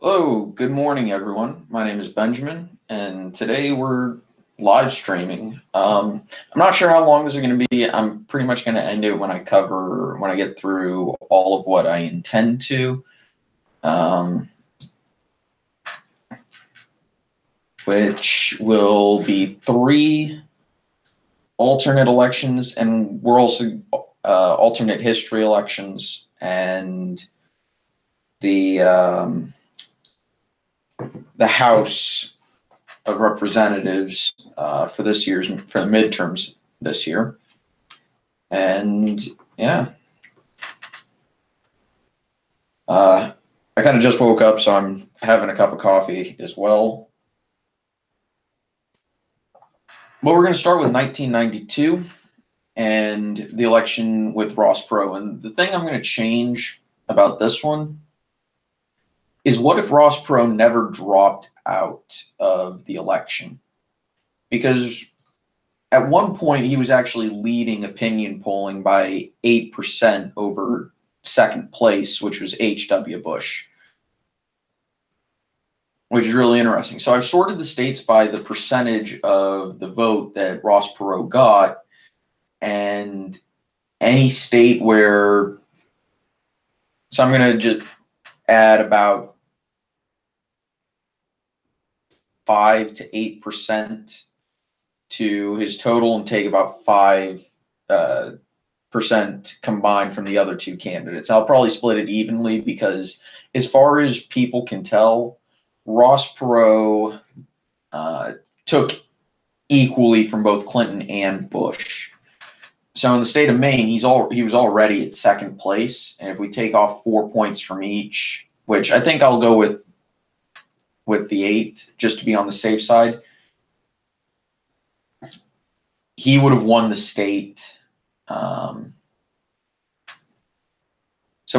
Hello, good morning, everyone. My name is Benjamin, and today we're live streaming. I'm not sure how long this is going to be. I'm pretty much going to end it when I get through all of what I intend to, um, which will be three alternate elections, and we're also alternate history elections, and the the House of Representatives for the midterms this year. And yeah, I kind of just woke up, so I'm having a cup of coffee as well. But we're going to start with 1992 and the election with Ross Perot. And the thing I'm going to change about this one is, what if Ross Perot never dropped out of the election? Because at one point he was actually leading opinion polling by 8% over second place, which was H.W. Bush, which is really interesting. So I've sorted the states by the percentage of the vote that Ross Perot got, and any state where, so I'm going to just add about 5 to 8% to his total and take about 5% combined from the other two candidates. I'll probably split it evenly because, as far as people can tell, Ross Perot took equally from both Clinton and Bush. So in the state of Maine, he was already at second place, and if we take off 4 points from each, which I think I'll go with the 8 just to be on the safe side, he would have won the state. So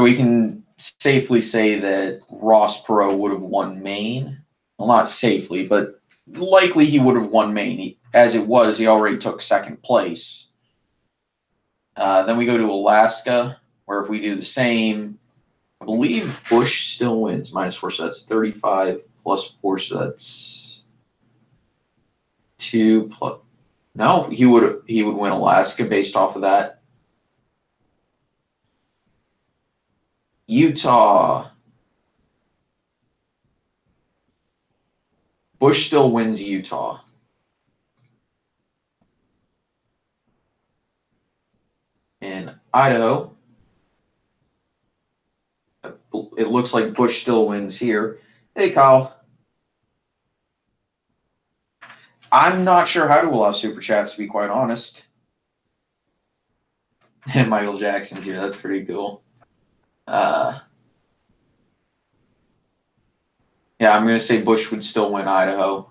we can safely say that Ross Perot would have won Maine. Well, not safely, but likely he would have won Maine. As it was, he already took second place. Then we go to Alaska, where if we do the same, I believe Bush still wins -4, so that's 35 plus 4, so that's 2 plus. No, he would win Alaska based off of that. Utah. Bush still wins Utah. In Idaho, it looks like Bush still wins here. Hey, Kyle. I'm not sure how to allow super chats, to be quite honest. And Michael Jackson's here. That's pretty cool. Yeah, I'm going to say Bush would still win Idaho.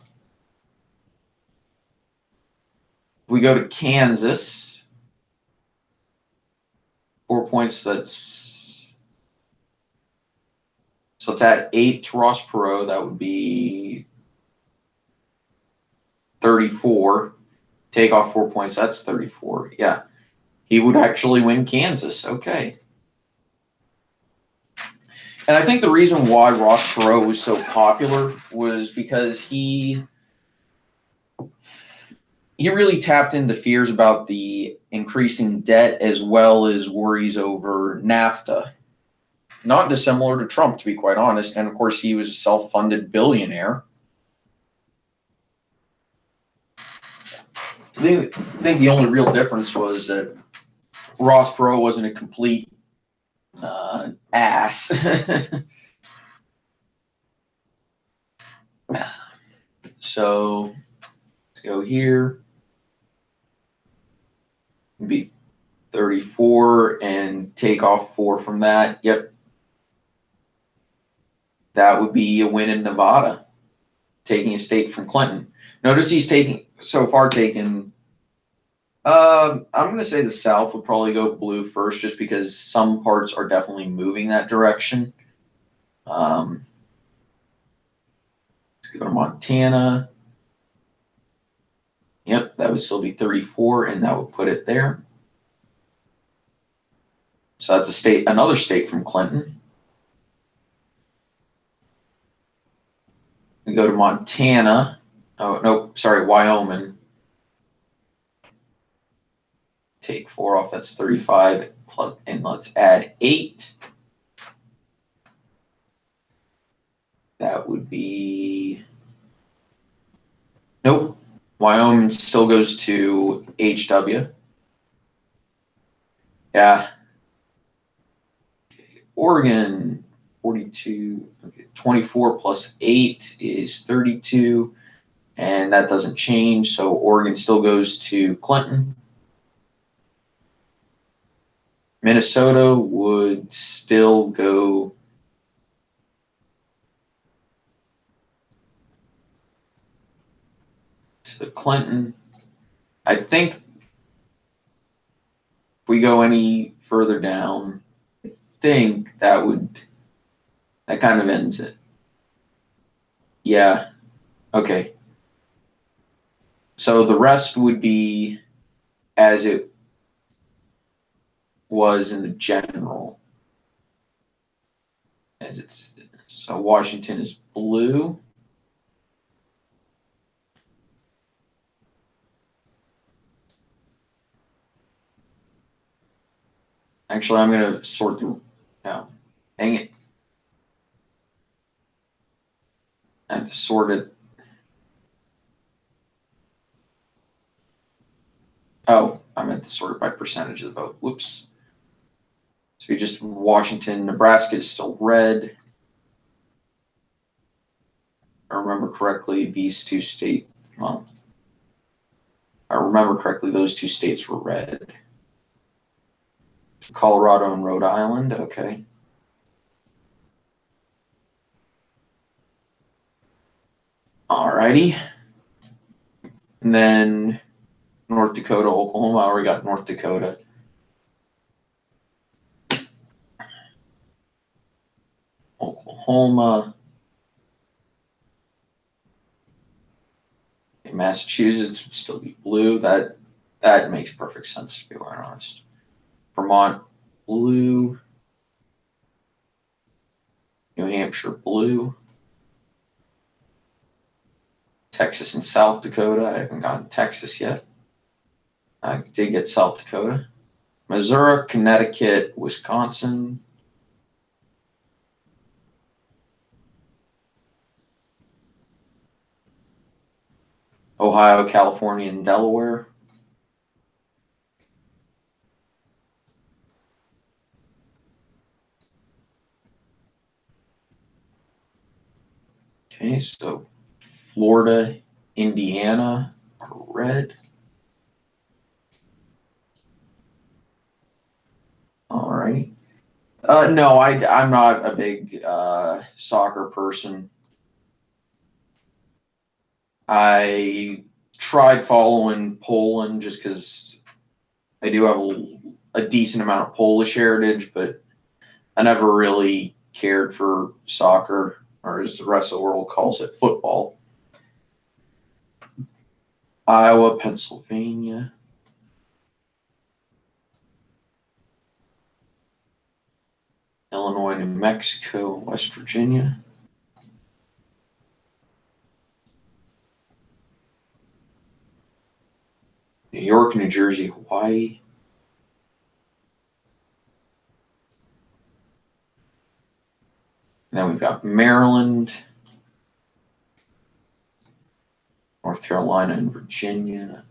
We go to Kansas. 4 points. So let's add 8 to Ross Perot. That would be 34. Take off 4 points. That's 34. Yeah, he would actually win Kansas. Okay. And I think the reason why Ross Perot was so popular was because he really tapped into fears about the increasing debt, as well as worries over NAFTA. Not dissimilar to Trump, to be quite honest. And of course, he was a self-funded billionaire. I think the only real difference was that Ross Perot wasn't a complete ass. So let's go here. Be 34 and take off 4 from that. Yep. That would be a win in Nevada, taking a state from Clinton. Notice he's taken I'm going to say the South will probably go blue first, just because some parts are definitely moving that direction. Let's go to Montana. Yep, that would still be 34, and that would put it there. So that's another state from Clinton. go to Montana. Oh, no, sorry, Wyoming. Take 4 off, that's 35. Plus, and let's add 8. That would be... Nope. Wyoming still goes to HW. Yeah. Oregon, 42. Okay, 24 plus 8 is 32. And that doesn't change. So Oregon still goes to Clinton. Minnesota would still go to Clinton. I think if we go any further down, I think that kind of ends it. Yeah. Okay. So the rest would be as it was in the general. So Washington is blue. Actually, I'm going to sort through. No, dang it. I have to sort it. Oh, I meant to sort it by percentage of the vote. Whoops. So you just Washington, Nebraska is still red. If I remember correctly, these two states, well, I remember correctly, those two states were red. Colorado and Rhode Island, okay. Alrighty. And then North Dakota, Oklahoma. I already got North Dakota. Oklahoma. Okay, Massachusetts would still be blue. That makes perfect sense, to be quite honest. Vermont, blue. New Hampshire, blue. Texas and South Dakota. I haven't gotten Texas yet. I did get South Dakota. Missouri, Connecticut, Wisconsin. Ohio, California, and Delaware. Okay, so Florida, Indiana are red. All right. No, I'm not a big soccer person. I tried following Poland just because I do have a decent amount of Polish heritage, but I never really cared for soccer, or as the rest of the world calls it, football. Iowa, Pennsylvania. Illinois, New Mexico, West Virginia. New York, New Jersey, Hawaii. And then we've got Maryland, North Carolina, and Virginia.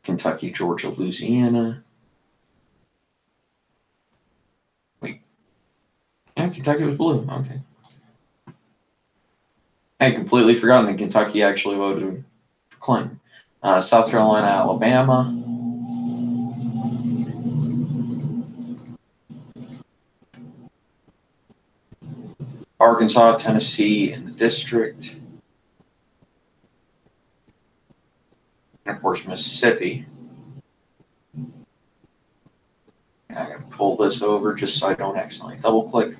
Kentucky, Georgia, Louisiana. Wait. Yeah, Kentucky was blue. Okay. I had completely forgotten that Kentucky actually voted for Clinton. South Carolina, Alabama. Arkansas, Tennessee, and the district. And of course, Mississippi. I'm going to pull this over just so I don't accidentally double click.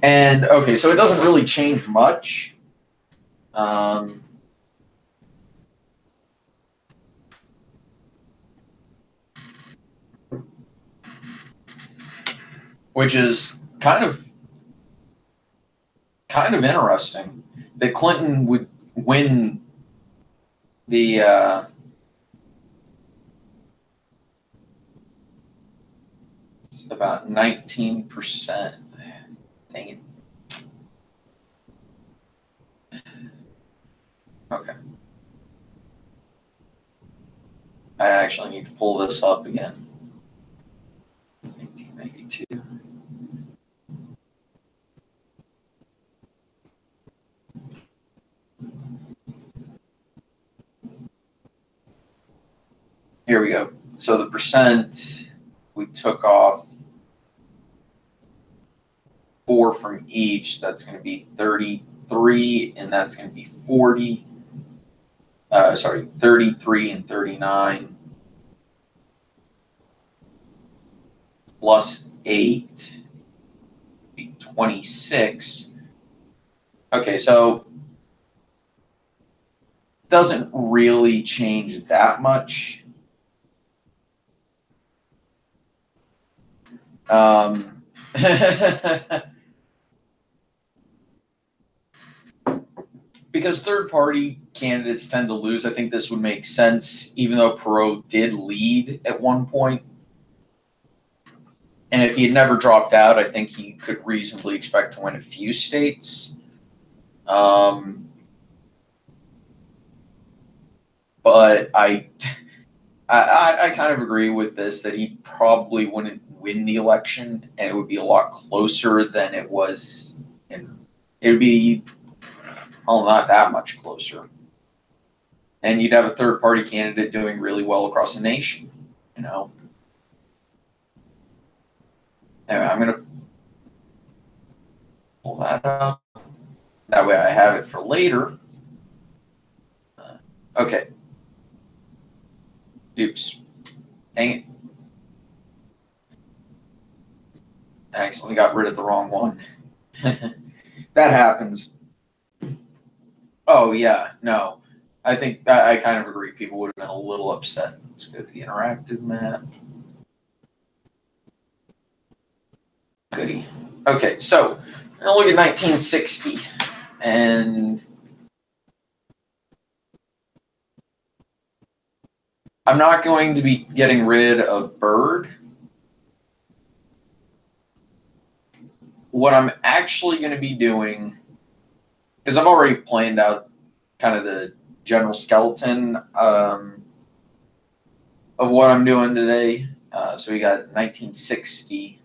And okay, so it doesn't really change much. which is kind of interesting that Clinton would win the about 19%. Dang it. Okay. I actually need to pull this up again. 1992. Here we go. So the percent, we took off 4 from each. That's going to be 33, and that's going to be 40. 33 and 39 plus 8 would be 26. Okay, so doesn't really change that much. Because third-party candidates tend to lose, I think this would make sense, even though Perot did lead at one point. And if he had never dropped out, I think he could reasonably expect to win a few states. But I kind of agree with this, that he probably wouldn't win the election, and it would be a lot closer than it was. It would be, not that much closer. And you'd have a third-party candidate doing really well across the nation, you know. Anyway, I'm going to pull that up. That way I have it for later. Okay. Oops. Dang it. I accidentally got rid of the wrong one. That happens. Oh, yeah. No. I think I kind of agree. People would have been a little upset. Let's go to the interactive map. Goody. Okay, so I'm going to look at 1960. And I'm not going to be getting rid of Byrd. What I'm actually going to be doing, because I've already planned out kind of the general skeleton of what I'm doing today. So we got 1960,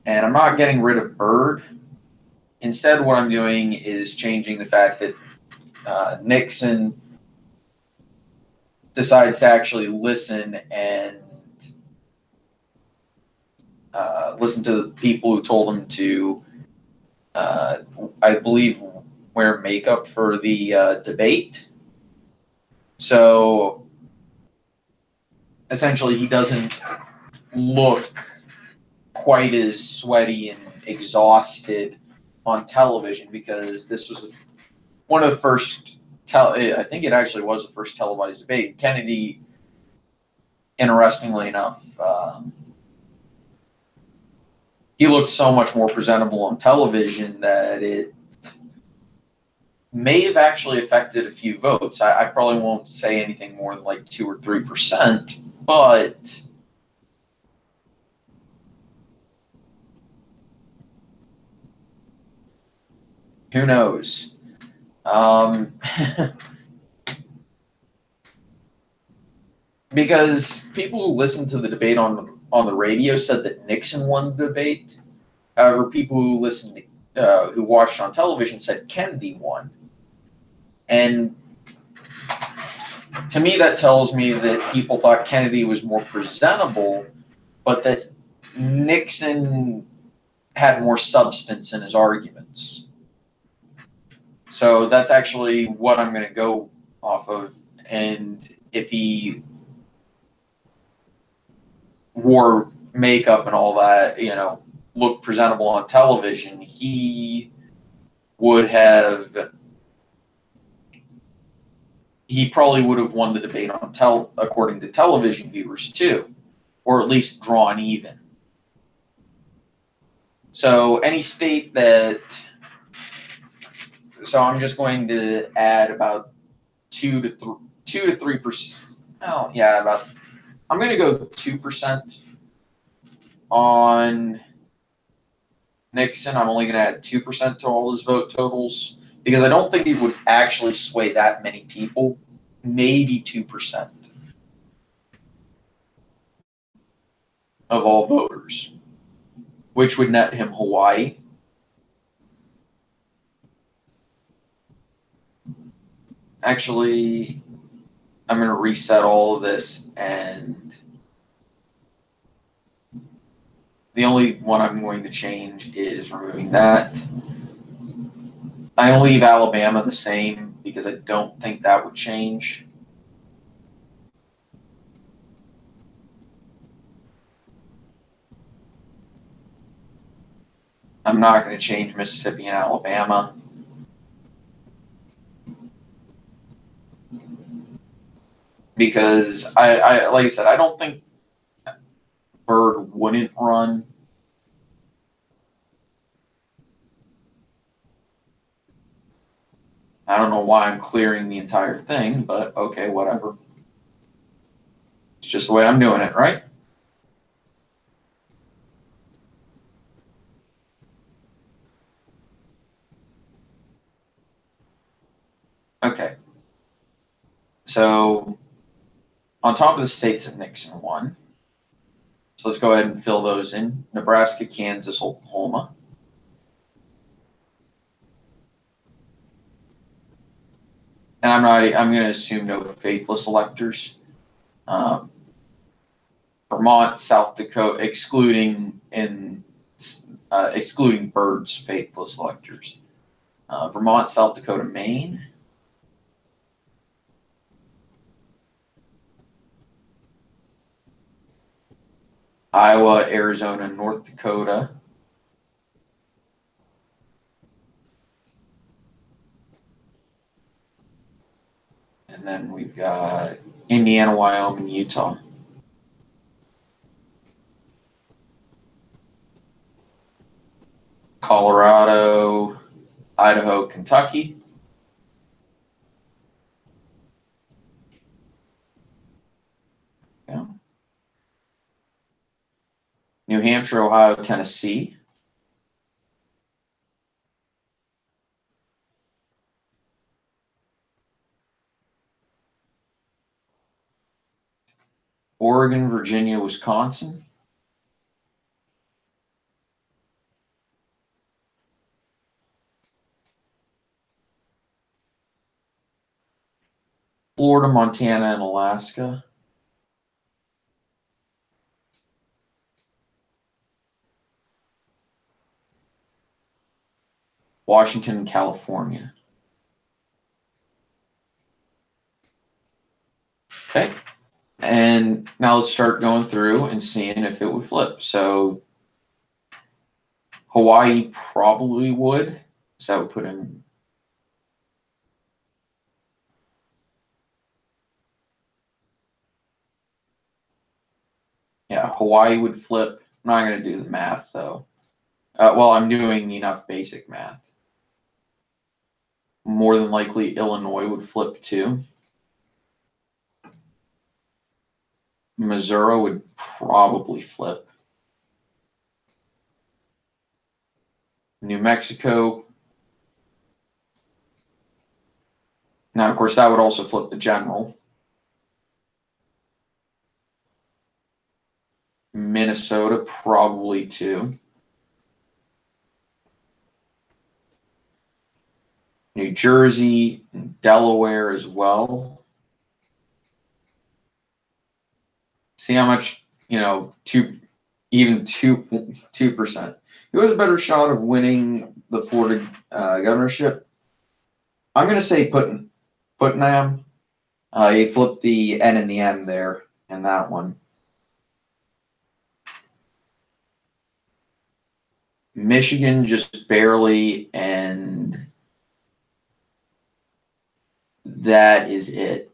and I'm not getting rid of Byrd. Instead, what I'm doing is changing the fact that Nixon decides to actually listen and listen to the people who told him to, I believe, wear makeup for the debate. So essentially, he doesn't look quite as sweaty and exhausted on television, because this was one of the first. I think it actually was the first televised debate. Kennedy, interestingly enough, he looked so much more presentable on television that it may have actually affected a few votes. I probably won't say anything more than like 2 or 3%, but who knows? Because people who listened to the debate on the radio said that Nixon won the debate. However, people who listened, who watched on television, said Kennedy won. And to me, that tells me that people thought Kennedy was more presentable, but that Nixon had more substance in his arguments. So that's actually what I'm going to go off of. And if he wore makeup and all that, looked presentable on television, he probably would have won the debate according to television viewers too, or at least drawn even. So any state that, so I'm just going to add about 2 to 3%. Oh yeah, about, I'm going to go 2% on Nixon. I'm only going to add 2% to all his vote totals because I don't think it would actually sway that many people. Maybe 2% of all voters, which would net him Hawaii. Actually, I'm going to reset all of this, and the only one I'm going to change is removing that. I leave Alabama the same because I don't think that would change. I'm not going to change Mississippi and Alabama. Because I like I said, I don't think Byrd wouldn't run. I don't know why I'm clearing the entire thing, but okay, whatever. It's just the way I'm doing it, right? Okay. So on top of the states that Nixon won, so let's go ahead and fill those in. Nebraska, Kansas, Oklahoma. And I'm going to assume no faithless electors. Vermont, South Dakota, excluding Byrd's faithless electors. Vermont, South Dakota, Maine. Iowa, Arizona, North Dakota. And then we've got Indiana, Wyoming, Utah. Colorado, Idaho, Kentucky. Yeah. New Hampshire, Ohio, Tennessee. Oregon, Virginia, Wisconsin. Florida, Montana, and Alaska. Washington and California. Okay. And now let's start going through and seeing if it would flip. So Hawaii probably would. So that would put him. Yeah, Hawaii would flip. I'm not going to do the math though. Well, I'm doing enough basic math. More than likely, Illinois would flip too. Missouri would probably flip. New Mexico. Now, of course, that would also flip the general. Minnesota, probably too. New Jersey, Delaware as well. See how much, even 2%. Who has a better shot of winning the Florida governorship? I'm going to say Putnam. He flipped the N and the M there in that one. Michigan just barely, and that is it.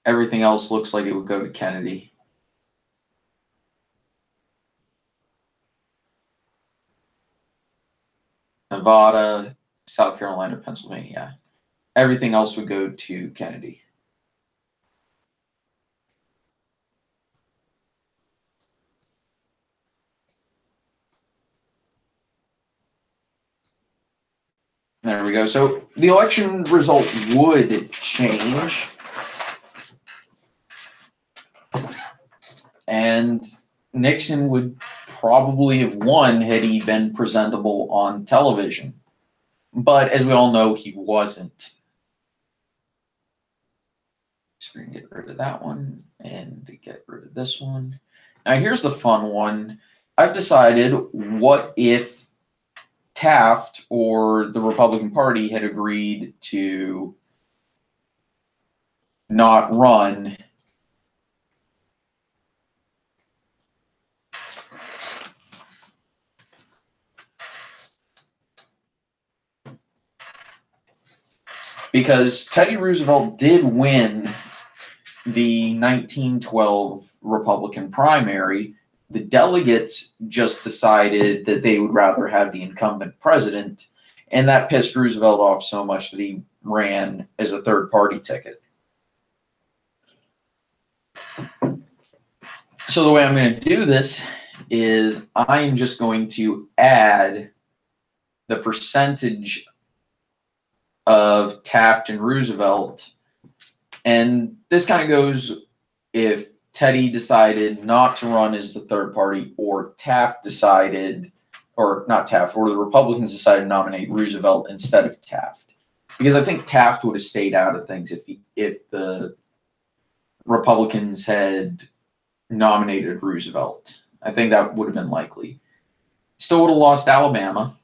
Everything else looks like it would go to Kennedy. Nevada, South Carolina, Pennsylvania. Everything else would go to Kennedy. There we go. So the election result would change. And Nixon would probably have won had he been presentable on television. But as we all know, he wasn't. So we're going to get rid of that one and get rid of this one. Now here's the fun one. I've decided, what if Taft or the Republican Party had agreed to not run because Teddy Roosevelt did win the 1912 Republican primary. The delegates just decided that they would rather have the incumbent president, and that pissed Roosevelt off so much that he ran as a third party ticket. So the way I'm going to do this is I'm just going to add the percentage of Taft and Roosevelt. And this kind of goes if Teddy decided not to run as the third party, or Taft decided, or not Taft, or the Republicans decided to nominate Roosevelt instead of Taft. Because I think Taft would have stayed out of things if the Republicans had nominated Roosevelt. I think that would have been likely. Still would have lost Alabama.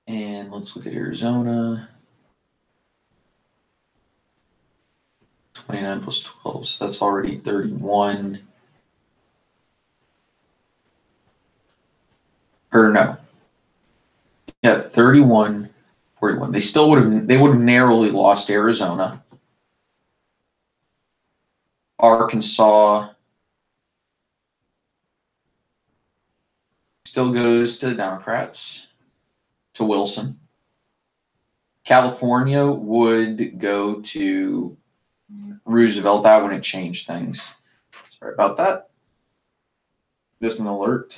And let's look at Arizona. 29 plus 12, so that's already 31. Or no. Yeah, 31, 41. They would have narrowly lost Arizona. Arkansas still goes to the Democrats, to Wilson. California would go to Roosevelt. That wouldn't change things. Sorry about that. Just an alert.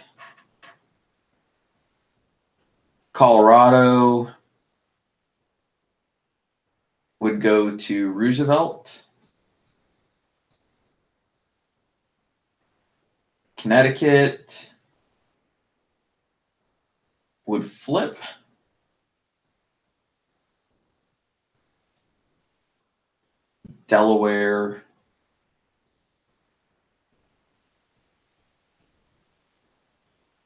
Colorado would go to Roosevelt. Connecticut would flip. Delaware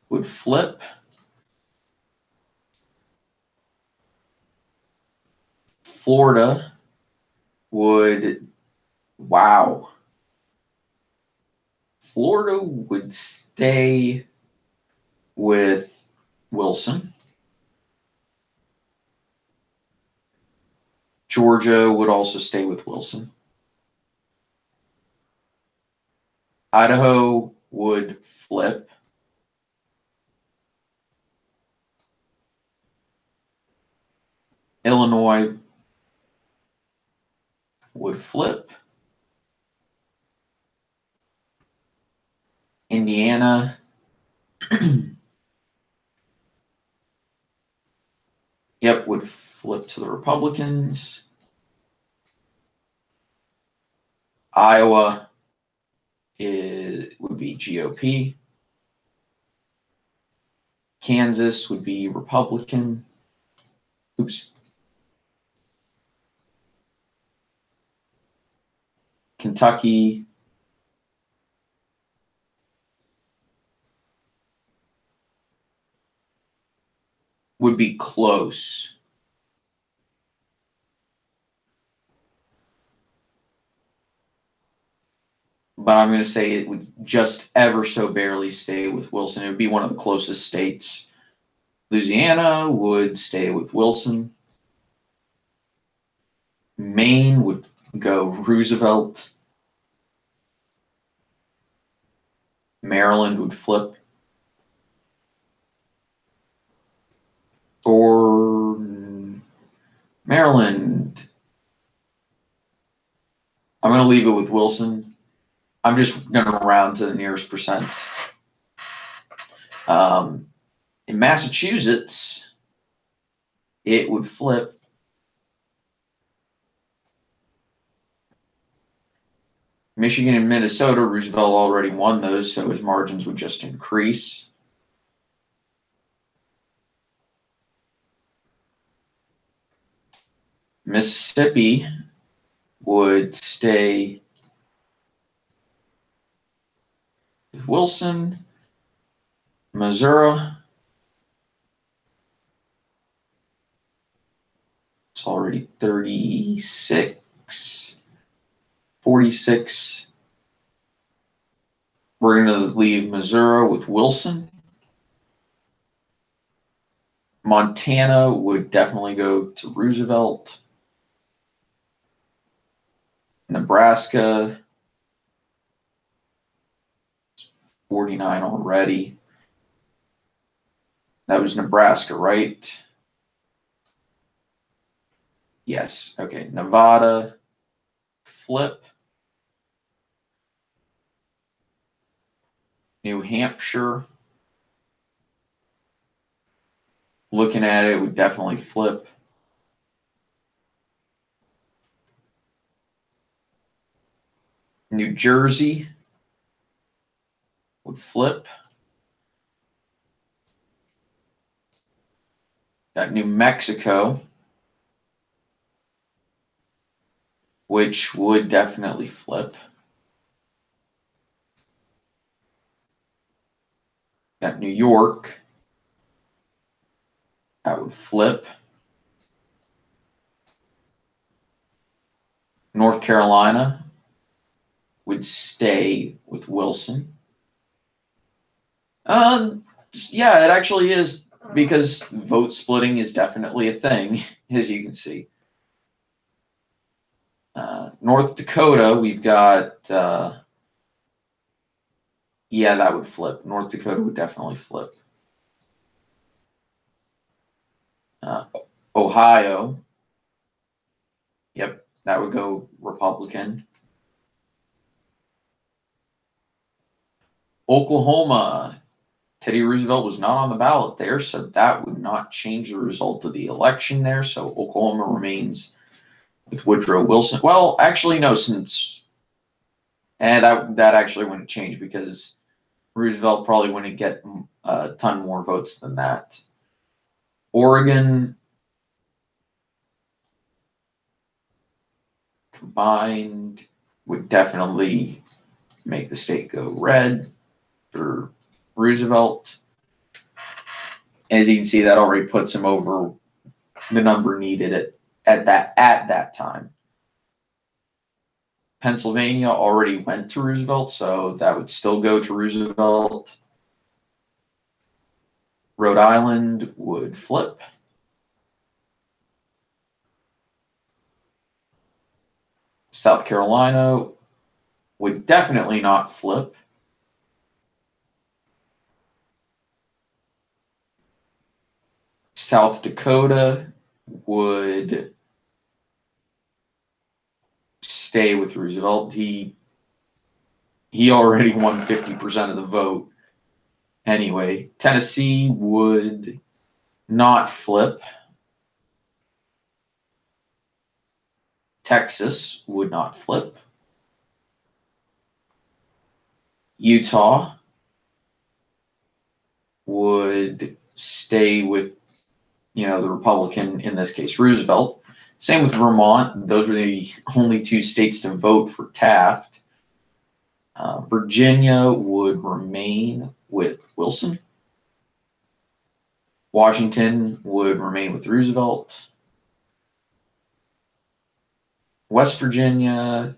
would flip. Florida would, wow. Florida would stay with Wilson. Georgia would also stay with Wilson. Idaho would flip. Illinois would flip. Indiana yep, would flip to the Republicans. Iowa would be GOP. Kansas would be Republican. Oops. Kentucky would be close. But I'm going to say it would just ever so barely stay with Wilson. It would be one of the closest states. Louisiana would stay with Wilson. Maine would go Roosevelt. Maryland would flip. Or Maryland. I'm going to leave it with Wilson. I'm just going to round to the nearest percent. In Massachusetts, it would flip. Michigan and Minnesota, Roosevelt already won those, so his margins would just increase. Mississippi would stay with Wilson. Missouri, it's already 36, 46. We're going to leave Missouri with Wilson. Montana would definitely go to Roosevelt. Nebraska, 49 already. That was Nebraska, right? Yes. Okay. Nevada, flip. New Hampshire, looking at it, would definitely flip. New Jersey would flip. Got New Mexico, which would definitely flip. Got New York, that would flip. North Carolina would stay with Wilson. Yeah, it actually is, because vote splitting is definitely a thing, as you can see. North Dakota, we've got, yeah, that would flip. North Dakota would definitely flip. Ohio, yep, that would go Republican. Oklahoma, Teddy Roosevelt was not on the ballot there, so that would not change the result of the election there. So Oklahoma remains with Woodrow Wilson. Well, actually, no, that actually wouldn't change, because Roosevelt probably wouldn't get a ton more votes than that. Oregon, combined, would definitely make the state go red for Roosevelt. As you can see, that already puts him over the number needed at that time. Pennsylvania already went to Roosevelt, so that would still go to Roosevelt. Rhode Island would flip. South Carolina would definitely not flip. South Dakota would stay with Roosevelt. He already won 50% of the vote. Anyway, Tennessee would not flip. Texas would not flip. Utah would stay with, the Republican, in this case, Roosevelt. Same with Vermont. Those are the only two states to vote for Taft. Virginia would remain with Wilson. Washington would remain with Roosevelt. West Virginia,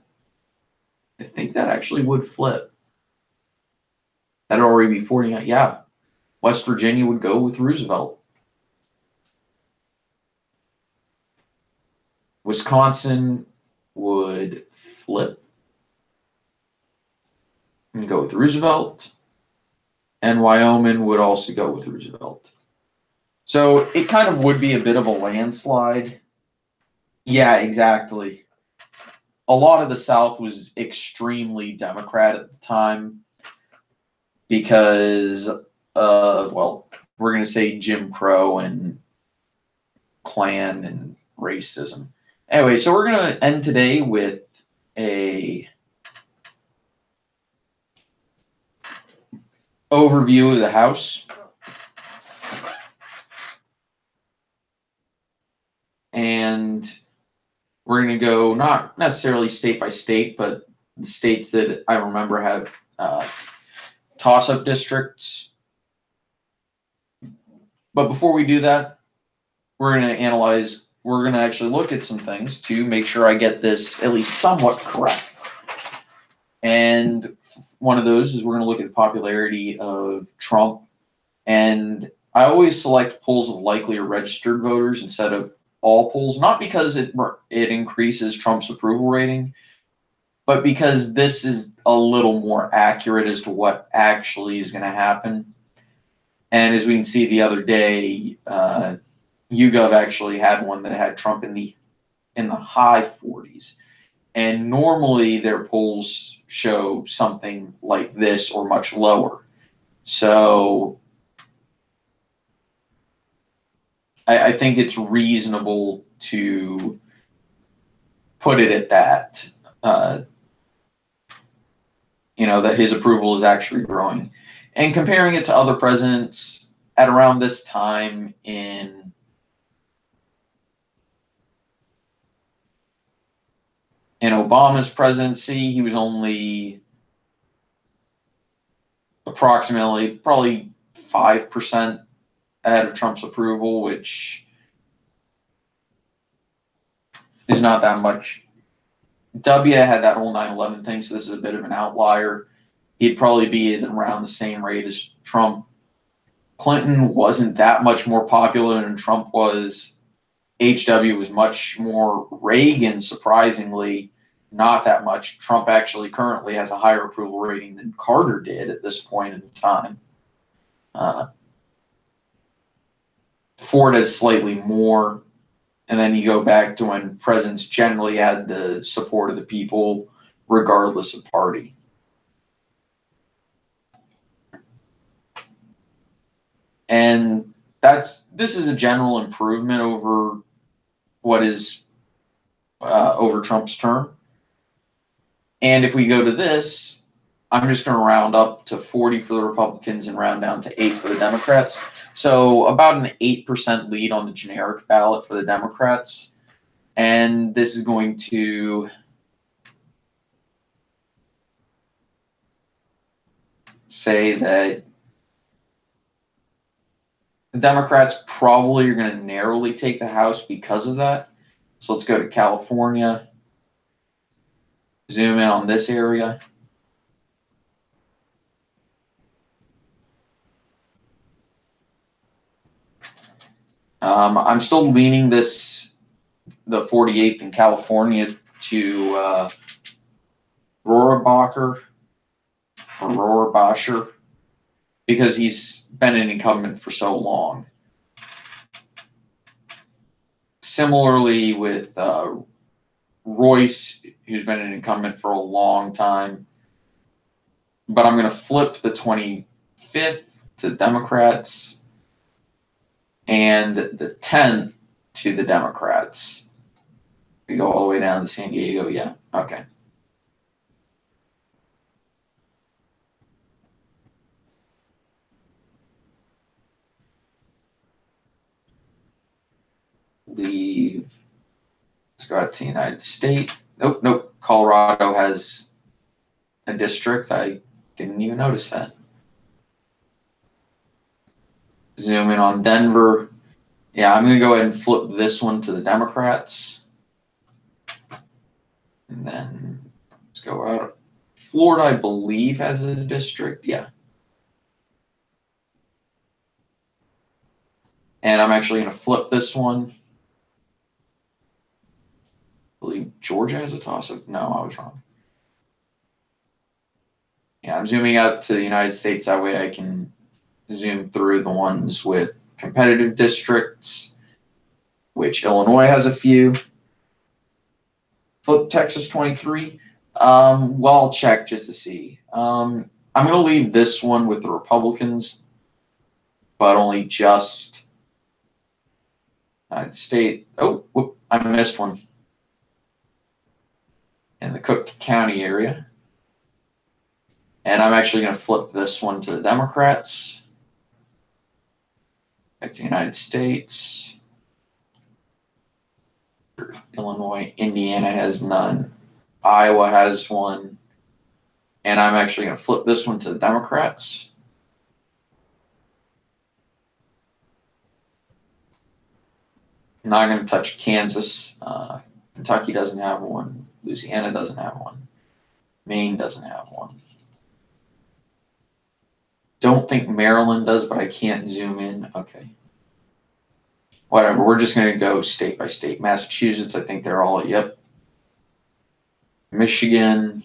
I think that actually would flip. That'd already be 49. Yeah, West Virginia would go with Roosevelt. Wisconsin would flip and go with Roosevelt. and Wyoming would also go with Roosevelt. So it kind of would be a bit of a landslide. Yeah, exactly. A lot of the South was extremely Democrat at the time because of, well, we're going to say Jim Crow and Klan and racism. Anyway, so we're going to end today with a overview of the House. And we're going to go not necessarily state by state, but the states that I remember have toss-up districts. But before we do that, we're going to analyze, we're going to actually look at some things to make sure I get this at least somewhat correct. And one of those is we're going to look at the popularity of Trump. And I always select polls of likely or registered voters instead of all polls, not because it increases Trump's approval rating, but because this is a little more accurate as to what actually is going to happen. And as we can see the other day, YouGov actually had one that had Trump in the high 40s. And normally their polls show something like this or much lower. So I think it's reasonable to put it at that, that his approval is actually growing. And comparing it to other presidents at around this time in Obama's presidency, he was only approximately probably 5% ahead of Trump's approval, which is not that much. W had that whole 9/11 thing, so this is a bit of an outlier. He'd probably be at around the same rate as Trump. Clinton wasn't that much more popular than Trump was. HW was much more. Reagan, surprisingly, not that much. Trump actually currently has a higher approval rating than Carter did at this point in time. Ford has slightly more. And then you go back to when presidents generally had the support of the people, regardless of party. And this is a general improvement over what is over Trump's term. And if we go to this, I'm just going to round up to 40 for the Republicans and round down to 8 for the Democrats. So about an 8% lead on the generic ballot for the Democrats. And this is going to say that the Democrats probably are going to narrowly take the House because of that. So let's go to California. Zoom in on this area. I'm still leaning the 48th in California to Rohrabacher or Rohrabacher because he's been an incumbent for so long. Similarly with Royce, who's been an incumbent for a long time. But I'm going to flip the 25th to Democrats and the 10th to the Democrats. We go all the way down to San Diego. Yeah, okay. Leave. Let's go out to the United States. Nope. Colorado has a district. I didn't even notice that. Zoom in on Denver. Yeah, I'm going to go ahead and flip this one to the Democrats. And then let's go out. Florida, I believe, has a district. Yeah. And I'm actually going to flip this one. I believe Georgia has a toss-up. No, I was wrong. Yeah, I'm zooming out to the United States. That way I can zoom through the ones with competitive districts, which Illinois has a few. Flip Texas 23. Well, I'll check just to see. I'm going to leave this one with the Republicans, but only just United States. Oh, whoop, I missed one in the Cook County area. And I'm actually going to flip this one to the Democrats. Back to the United States. Illinois, Indiana has none. Iowa has one. And I'm actually going to flip this one to the Democrats. I'm not going to touch Kansas. Kentucky doesn't have one. Louisiana doesn't have one. Maine doesn't have one. Don't think Maryland does, but I can't zoom in. Okay. Whatever. We're just going to go state by state. Massachusetts, I think they're all, yep. Michigan,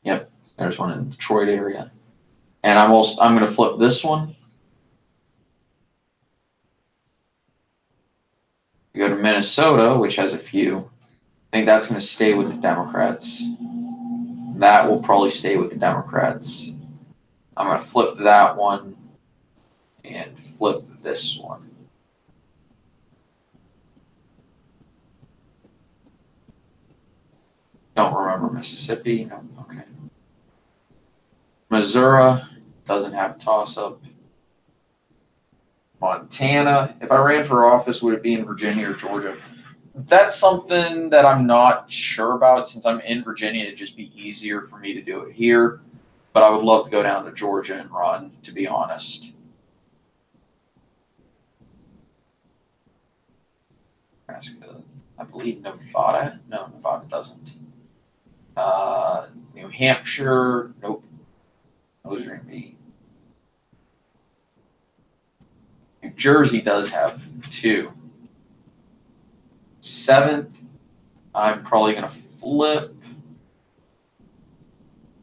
yep. There's one in the Detroit area. And I'm going to flip this one. We go to Minnesota, which has a few. I think that's going to stay with the Democrats. That will probably stay with the Democrats. I'm going to flip that one and flip this one. Don't remember Mississippi. No, okay. Missouri doesn't have a toss-up. Montana. If I ran for office, would it be in Virginia or Georgia? That's something that I'm not sure about. Since I'm in Virginia, it'd just be easier for me to do it here. But I would love to go down to Georgia and run, to be honest. I believe Nevada. No, Nevada doesn't. New Hampshire. Nope. Those are going to be. New Jersey does have two. 7th, I'm probably going to flip.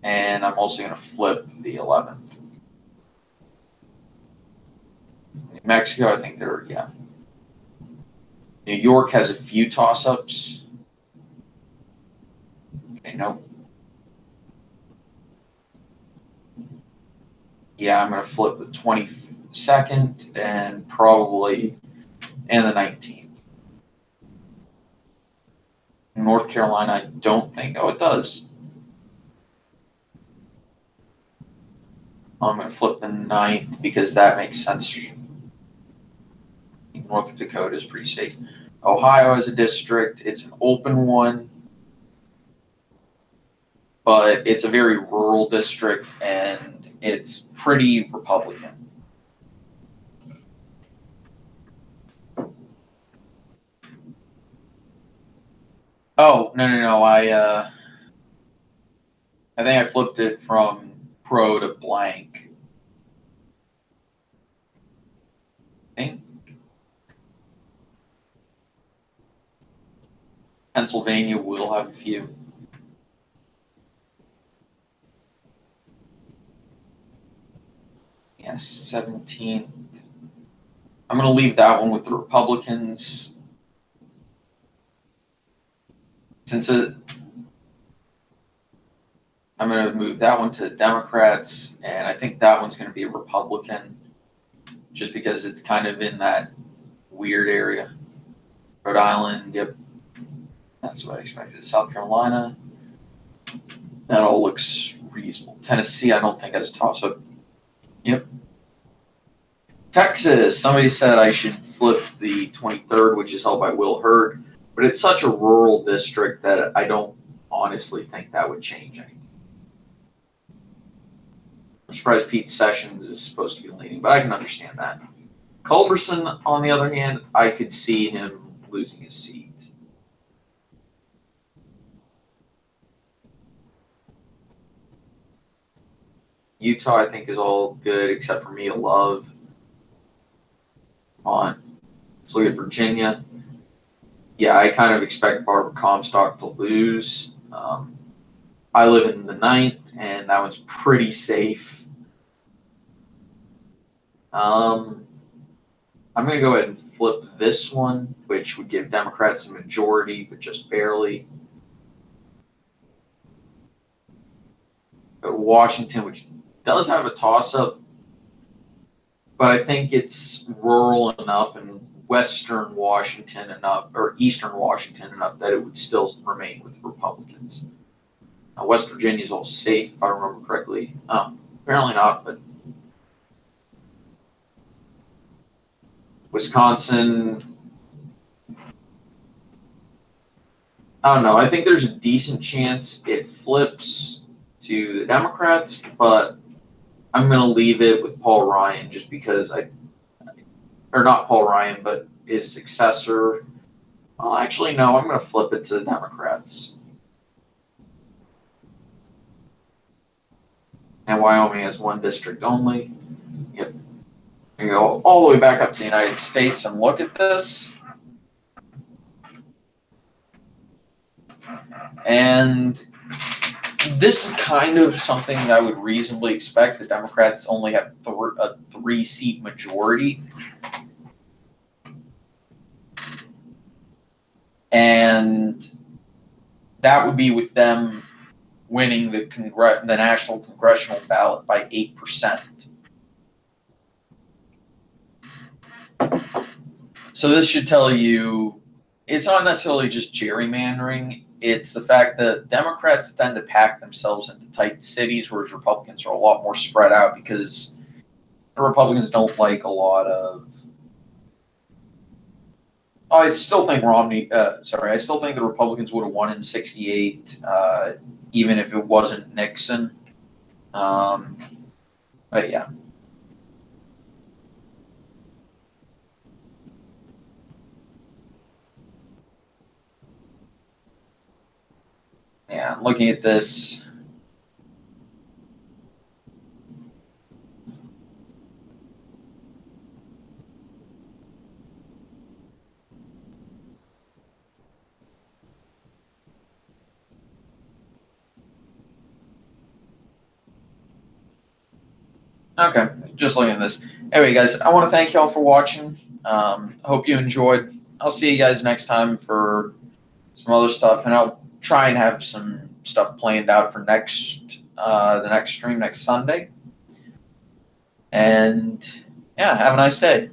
And I'm also going to flip the 11th. New Mexico, I think they're, yeah. New York has a few toss-ups. Okay, nope. Yeah, I'm going to flip the 22nd and probably and the 19th. North Carolina, I don't think. Oh, it does. I'm going to flip the 9th because that makes sense. North Dakota is pretty safe. Ohio is a district. It's an open one, but it's a very rural district, and it's pretty Republican. Oh, no. I think I flipped it from pro to blank. I think Pennsylvania will have a few. Yeah, 17th. I'm going to leave that one with the Republicans. I'm going to move that one to the Democrats, and I think that one's going to be a Republican, just because it's kind of in that weird area. Rhode Island, yep, that's what I expected. South Carolina, that all looks reasonable. Tennessee, I don't think has a toss-up. Yep. Texas, somebody said I should flip the 23rd, which is held by Will Hurd, but it's such a rural district that I don't honestly think that would change anything. I'm surprised Pete Sessions is supposed to be leading, but I can understand that. Culberson, on the other hand, I could see him losing his seat. Utah, I think, is all good except for Mia Love. Come on. Let's look at Virginia. Yeah, I kind of expect Barbara Comstock to lose. I live in the 9th. and that one's pretty safe. I'm going to go ahead and flip this one, which would give Democrats a majority, but just barely. But Washington, which does have a toss-up, but I think it's rural enough and Western Washington enough, or Eastern Washington enough, that it would still remain with Republicans. Now, West Virginia is all safe, if I remember correctly. Apparently not, but Wisconsin, I don't know. I think there's a decent chance it flips to the Democrats, but I'm going to leave it with Paul Ryan just because or not Paul Ryan, but his successor. Well, actually, no, I'm going to flip it to the Democrats. And Wyoming has one district only. Yep. You go all the way back up to the United States and look at this. And this is kind of something I would reasonably expect. The Democrats only have a 3-seat majority. And that would be with them winning the national congressional ballot by 8%. So this should tell you it's not necessarily just gerrymandering. It's the fact that Democrats tend to pack themselves into tight cities, whereas Republicans are a lot more spread out because the Republicans don't like a lot of. I still think I still think the Republicans would have won in '68, even if it wasn't Nixon. But yeah. Yeah, looking at this. Okay, just looking at this. Anyway, guys, I want to thank y'all for watching. Hope you enjoyed. I'll see you guys next time for some other stuff, and I'll try and have some stuff planned out for the next stream next Sunday. And yeah, have a nice day.